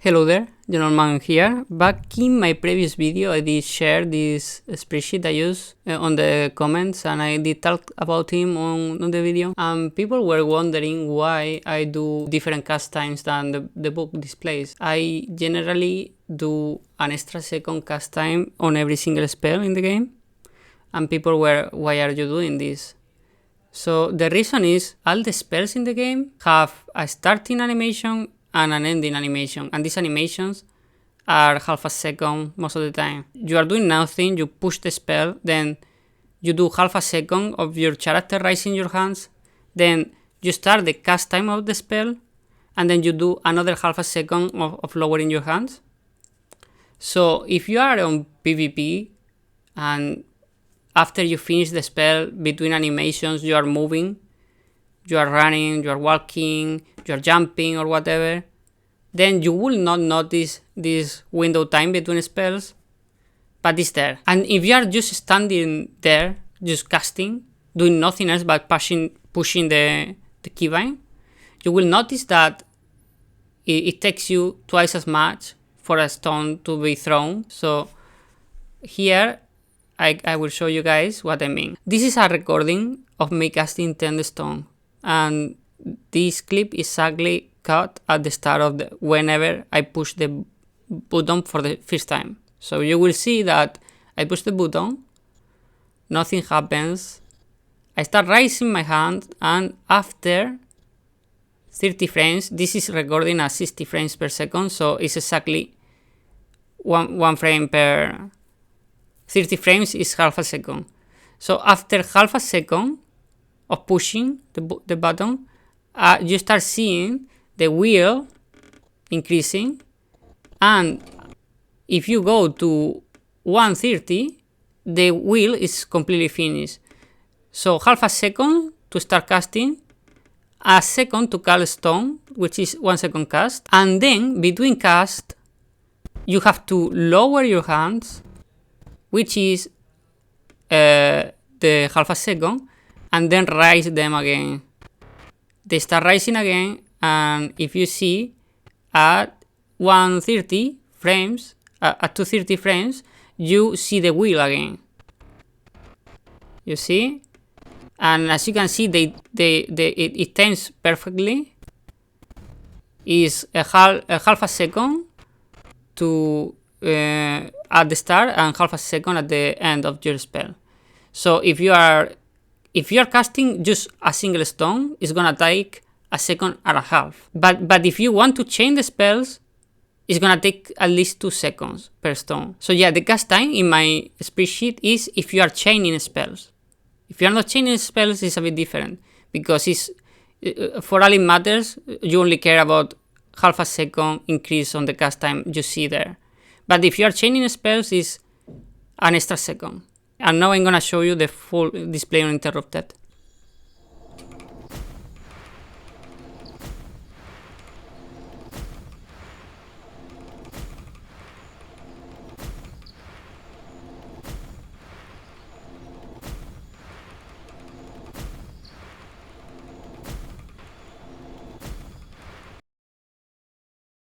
Hello there, Gentleman here. Back in my previous video I did share this spreadsheet I used on the comments, and I did talk about him on the video, and people were wondering why I do different cast times than the book displays. I generally do an extra second cast time on every single spell in the game, and people were, why are you doing this? So the reason is all the spells in the game have a starting animation and an ending animation, and these animations are half a second most of the time. You are doing nothing, you push the spell, then you do half a second of your character raising your hands, then you start the cast time of the spell, and then you do another half a second of lowering your hands. So if you are on PvP and after you finish the spell, between animations you are moving, you are running, you are walking, you are jumping or whatever, then you will not notice this window time between spells, but it's there. And if you are just standing there, just casting, doing nothing else but pushing the keybind, you will notice that it takes you twice as much for a stone to be thrown. So here I will show you guys what I mean. This is a recording of me casting 10 stone, and this clip is exactly cut at the start of whenever I push the button for the first time. So you will see that I push the button, nothing happens, I start raising my hand, and after 30 frames, this is recording at 60 frames per second, so it's exactly one frame per 30 frames is half a second. So after half a second of pushing the button, you start seeing the wheel increasing, and if you go to 130, the wheel is completely finished. So half a second to start casting, a second to cast stone, which is 1 second cast, and then between cast you have to lower your hands, which is the half a second, and then raise them again. They start rising again, and if you see at 130 frames, at 230 frames, you see the wheel again. You see? And as you can see, it times perfectly. Is a half a second to at the start and half a second at the end of your spell. So if you are casting just a single stone, it's gonna take a second and a half. But if you want to chain the spells, it's gonna take at least 2 seconds per stone. So yeah, the cast time in my spreadsheet is if you are chaining spells. If you are not chaining spells, it's a bit different, because it's for all it matters, you only care about half a second increase on the cast time you see there. But if you are chaining spells, it's an extra second. And now I'm gonna show you the full display uninterrupted.